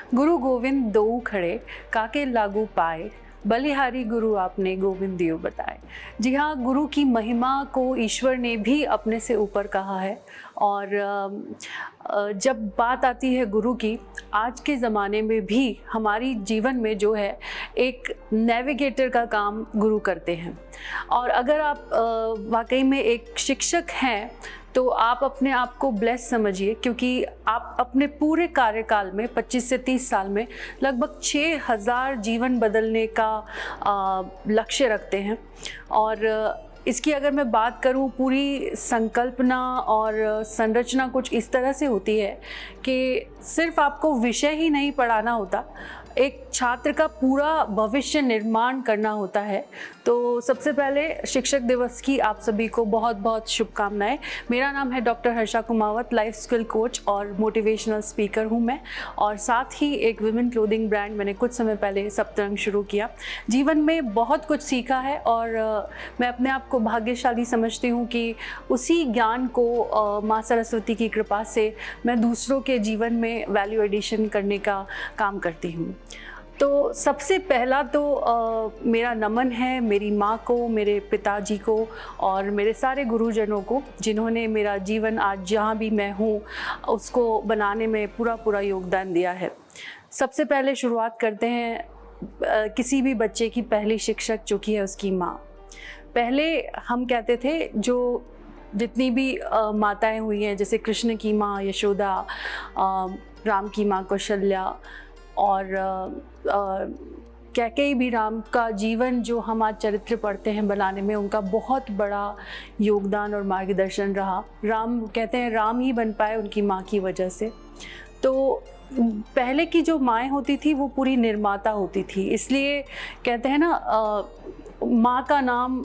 गुरु गोविंद दोऊ खड़े, काके लागू पाए, बलिहारी गुरु आपने गोविंद दियो बताए। जी हाँ, गुरु की महिमा को ईश्वर ने भी अपने से ऊपर कहा है। और जब बात आती है गुरु की, आज के ज़माने में भी हमारी जीवन में जो है एक नेविगेटर का काम गुरु करते हैं। और अगर आप वाकई में एक शिक्षक हैं तो आप अपने आप को ब्लेस समझिए, क्योंकि आप अपने पूरे कार्यकाल में 25 से 30 साल में लगभग 6000 जीवन बदलने का लक्ष्य रखते हैं। और इसकी अगर मैं बात करूं, पूरी संकल्पना और संरचना कुछ इस तरह से होती है कि सिर्फ आपको विषय ही नहीं पढ़ाना होता, एक छात्र का पूरा भविष्य निर्माण करना होता है। तो सबसे पहले शिक्षक दिवस की आप सभी को बहुत बहुत शुभकामनाएं। मेरा नाम है doctor Harsha Kumawat, life skill coach और मोटिवेशनल स्पीकर हूं मैं, और साथ ही एक विमेन क्लोथिंग ब्रांड मैंने कुछ समय पहले सप्तरंग शुरू किया। जीवन में बहुत कुछ सीखा है और मैं अपने आप को भाग्यशाली समझती हूँ कि उसी ज्ञान को माँ सरस्वती की कृपा से मैं दूसरों के जीवन में वैल्यू एडिशन करने का काम करती हूँ। तो सबसे पहला तो मेरा नमन है मेरी माँ को, मेरे पिताजी को और मेरे सारे गुरुजनों को, जिन्होंने मेरा जीवन आज जहाँ भी मैं हूँ उसको बनाने में पूरा योगदान दिया है। सबसे पहले शुरुआत करते हैं किसी भी बच्चे की पहली शिक्षक जो कि है उसकी माँ। पहले हम कहते थे, जो जितनी भी माताएं हुई हैं, जैसे कृष्ण की माँ यशोदा, राम की माँ कौशल्या और कैकेयी भी, राम का जीवन जो हम आज चरित्र पढ़ते हैं बनाने में, उनका बहुत बड़ा योगदान और मार्गदर्शन रहा। राम कहते हैं राम ही बन पाए उनकी माँ की वजह से। तो पहले की जो माएँ होती थी वो पूरी निर्माता होती थी, इसलिए कहते हैं ना माँ का नाम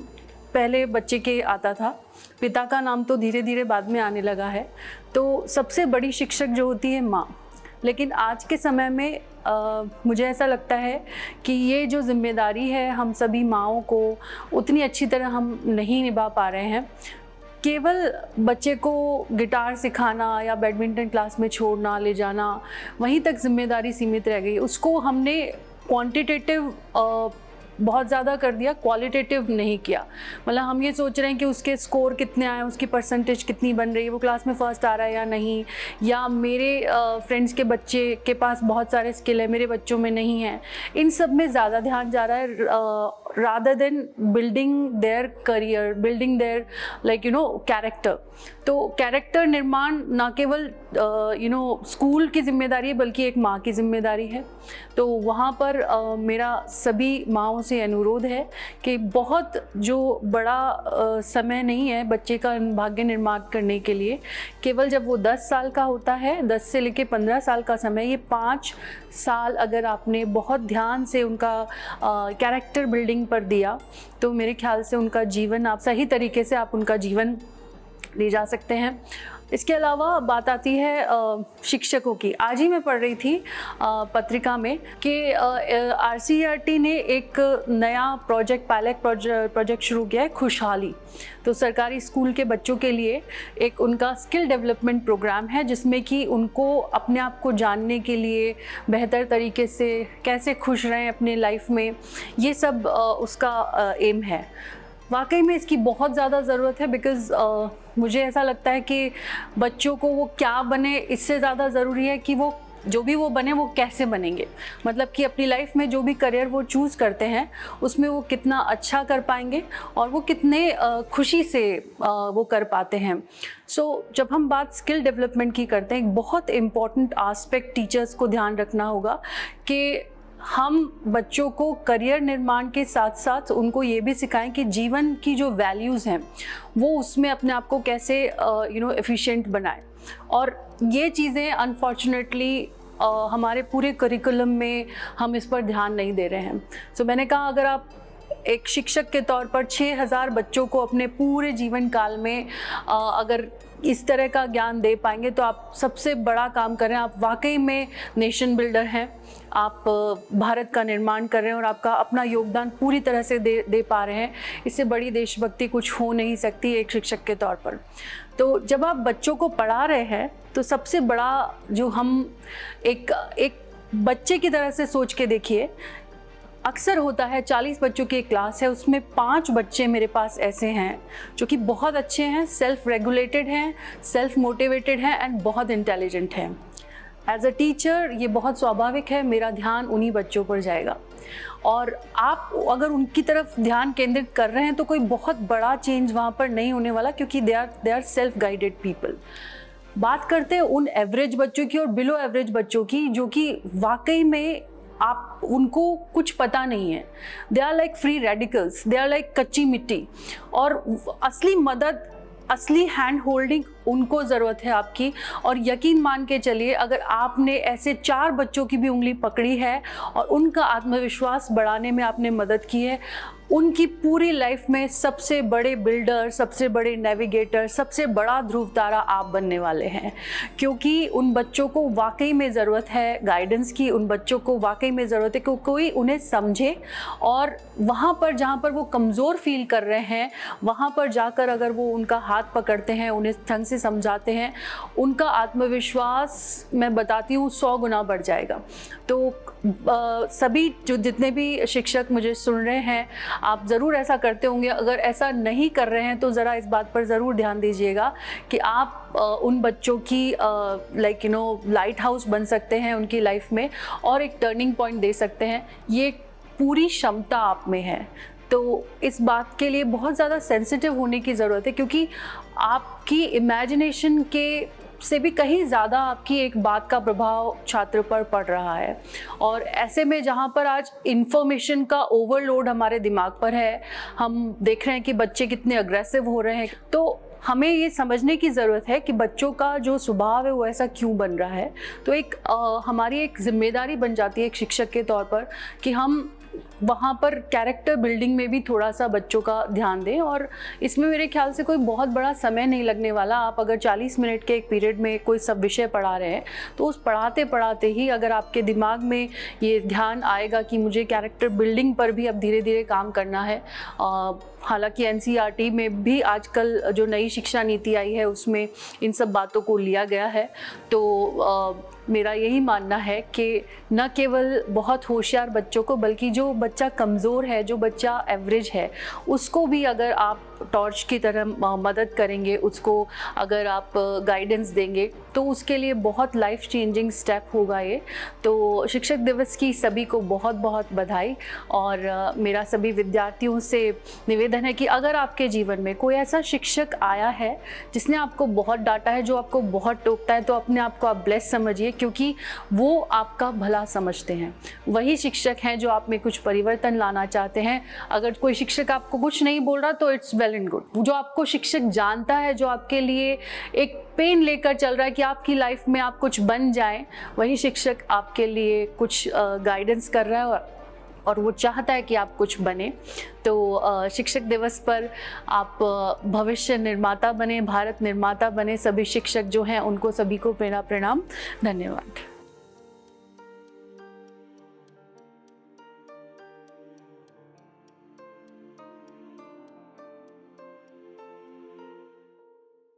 पहले बच्चे के आता था, पिता का नाम तो धीरे धीरे बाद में आने लगा है। तो सबसे बड़ी शिक्षक जो होती है माँ। लेकिन आज के समय में मुझे ऐसा लगता है कि ये जो जिम्मेदारी है हम सभी माँओं को उतनी अच्छी तरह हम नहीं निभा पा रहे हैं। केवल बच्चे को गिटार सिखाना या बैडमिंटन क्लास में छोड़ना ले जाना, वहीं तक जिम्मेदारी सीमित रह गई। उसको हमने क्वांटिटेटिव बहुत ज़्यादा कर दिया, क्वालिटेटिव नहीं किया। मतलब हम ये सोच रहे हैं कि उसके स्कोर कितने आए, उसकी परसेंटेज कितनी बन रही है, वो क्लास में फर्स्ट आ रहा है या नहीं, या मेरे फ्रेंड्स के बच्चे के पास बहुत सारे स्किल है मेरे बच्चों में नहीं है। इन सब में ज़्यादा ध्यान जा रहा है rather than building their career, building their character. तो कैरेक्टर निर्माण ना केवल स्कूल की जिम्मेदारी है बल्कि एक माँ की जिम्मेदारी है। तो वहाँ पर मेरा सभी माँओं से अनुरोध है कि बहुत जो बड़ा समय नहीं है बच्चे का भाग्य निर्माण करने के लिए। केवल जब वो 10 साल का होता है, 10 से लेकर 15 साल का समय, ये 5 साल अगर आपने बहुत ध्यान से उनका कैरेक्टर बिल्डिंग पर दिया तो मेरे ख्याल से उनका जीवन, आप सही तरीके से आप उनका जीवन ले जा सकते हैं। इसके अलावा बात आती है शिक्षकों की। आज ही मैं पढ़ रही थी पत्रिका में कि RCERT ने एक नया पायलट प्रोजेक्ट शुरू किया है, खुशहाली। तो सरकारी स्कूल के बच्चों के लिए एक उनका स्किल डेवलपमेंट प्रोग्राम है, जिसमें कि उनको अपने आप को जानने के लिए बेहतर तरीके से कैसे खुश रहें अपने लाइफ में, ये सब उसका एम है। वाकई में इसकी बहुत ज़्यादा ज़रूरत है, बिकॉज़ मुझे ऐसा लगता है कि बच्चों को वो क्या बने इससे ज़्यादा ज़रूरी है कि वो जो भी वो बने वो कैसे बनेंगे। मतलब कि अपनी लाइफ में जो भी करियर वो चूज़ करते हैं उसमें वो कितना अच्छा कर पाएंगे और वो कितने खुशी से वो कर पाते हैं। जब हम बात स्किल डेवलपमेंट की करते हैं, एक बहुत इम्पॉर्टेंट आस्पेक्ट टीचर्स को ध्यान रखना होगा कि हम बच्चों को करियर निर्माण के साथ साथ उनको ये भी सिखाएं कि जीवन की जो वैल्यूज़ हैं वो उसमें अपने आप को कैसे एफिशिएंट बनाएं। और ये चीज़ें अनफॉर्चुनेटली हमारे पूरे करिकुलम में हम इस पर ध्यान नहीं दे रहे हैं। मैंने कहा, अगर आप एक शिक्षक के तौर पर 6000 बच्चों को अपने पूरे जीवन काल में अगर इस तरह का ज्ञान दे पाएंगे तो आप सबसे बड़ा काम कर रहे हैं। आप वाकई में नेशन बिल्डर हैं, आप भारत का निर्माण कर रहे हैं और आपका अपना योगदान पूरी तरह से दे पा रहे हैं। इससे बड़ी देशभक्ति कुछ हो नहीं सकती एक शिक्षक के तौर पर। तो जब आप बच्चों को पढ़ा रहे हैं तो सबसे बड़ा जो हम एक बच्चे की तरह से सोच के देखिए, अक्सर होता है 40 बच्चों की एक क्लास है, उसमें 5 बच्चे मेरे पास ऐसे हैं जो कि बहुत अच्छे हैं, सेल्फ रेगुलेटेड हैं, सेल्फ मोटिवेटेड हैं एंड बहुत इंटेलिजेंट हैं। एज अ टीचर ये बहुत स्वाभाविक है, मेरा ध्यान उन्हीं बच्चों पर जाएगा और आप अगर उनकी तरफ ध्यान केंद्रित कर रहे हैं तो कोई बहुत बड़ा चेंज वहाँ पर नहीं होने वाला, क्योंकि they are self guided people. बात करते हैं उन एवरेज बच्चों की और बिलो एवरेज बच्चों की, जो कि वाकई में आप उनको कुछ पता नहीं है। They are like free radicals, they are like कच्ची मिट्टी, और असली मदद, असली हैंड होल्डिंग उनको ज़रूरत है आपकी। और यकीन मान के चलिए, अगर आपने ऐसे 4 बच्चों की भी उंगली पकड़ी है और उनका आत्मविश्वास बढ़ाने में आपने मदद की है, उनकी पूरी लाइफ में सबसे बड़े बिल्डर, सबसे बड़े नेविगेटर, सबसे बड़ा ध्रुव तारा आप बनने वाले हैं। क्योंकि उन बच्चों को वाकई में ज़रूरत है गाइडेंस की, उन बच्चों को वाकई में ज़रूरत है कि कोई उन्हें समझे, और वहाँ पर जहाँ पर वो कमज़ोर फील कर रहे हैं वहाँ पर जाकर अगर वो उनका हाथ पकड़ते हैं, उन्हें ढंग से समझाते हैं, उनका आत्मविश्वास मैं बताती हूँ 100 गुना बढ़ जाएगा। तो सभी जो जितने भी शिक्षक मुझे सुन रहे हैं, आप ज़रूर ऐसा करते होंगे। अगर ऐसा नहीं कर रहे हैं तो ज़रा इस बात पर ज़रूर ध्यान दीजिएगा कि आप उन बच्चों की लाइट हाउस बन सकते हैं उनकी लाइफ में, और एक टर्निंग पॉइंट दे सकते हैं। ये पूरी क्षमता आप में है। तो इस बात के लिए बहुत ज़्यादा सेंसिटिव होने की ज़रूरत है, क्योंकि आपकी इमेजिनेशन के से भी कहीं ज़्यादा आपकी एक बात का प्रभाव छात्र पर पड़ रहा है। और ऐसे में जहाँ पर आज इंफॉर्मेशन का ओवरलोड हमारे दिमाग पर है, हम देख रहे हैं कि बच्चे कितने अग्रेसिव हो रहे हैं, तो हमें ये समझने की ज़रूरत है कि बच्चों का जो स्वभाव है वो ऐसा क्यों बन रहा है। तो एक हमारी एक जिम्मेदारी बन जाती है एक शिक्षक के तौर पर कि हम वहाँ पर कैरेक्टर बिल्डिंग में भी थोड़ा सा बच्चों का ध्यान दें। और इसमें मेरे ख्याल से कोई बहुत बड़ा समय नहीं लगने वाला। आप अगर 40 मिनट के एक पीरियड में कोई सब विषय पढ़ा रहे हैं तो उस पढ़ाते पढ़ाते ही अगर आपके दिमाग में ये ध्यान आएगा कि मुझे कैरेक्टर बिल्डिंग पर भी अब धीरे धीरे काम करना है। हालांकि एनसीईआरटी में भी आजकल जो नई शिक्षा नीति आई है उसमें इन सब बातों को लिया गया है। तो मेरा यही मानना है कि न केवल बहुत होशियार बच्चों को, बल्कि जो बच्चा कमज़ोर है, जो बच्चा एवरेज है, उसको भी अगर आप टॉर्च की तरह मदद करेंगे, उसको अगर आप गाइडेंस देंगे, तो उसके लिए बहुत लाइफ चेंजिंग स्टेप होगा ये। तो शिक्षक दिवस की सभी को बहुत बहुत बधाई। और मेरा सभी विद्यार्थियों से निवेदन है कि अगर आपके जीवन में कोई ऐसा शिक्षक आया है जिसने आपको बहुत डांटा है, जो आपको बहुत टोकता है, तो अपने आप को आप ब्लेस समझिए, क्योंकि वो आपका भला समझते हैं। वही शिक्षक हैं जो आप में कुछ परिवर्तन लाना चाहते हैं। अगर कोई शिक्षक आपको कुछ नहीं बोल रहा तो इट्स वेल एंड गुड। जो आपको शिक्षक जानता है, जो आपके लिए एक पेन लेकर चल रहा है कि आपकी लाइफ में आप कुछ बन जाएं, वही शिक्षक आपके लिए कुछ गाइडेंस कर रहा है और वो चाहता है कि आप कुछ बने। तो शिक्षक दिवस पर आप भविष्य निर्माता बने, भारत निर्माता बने। सभी शिक्षक जो हैं उनको सभी को मेरा प्रणाम, धन्यवाद।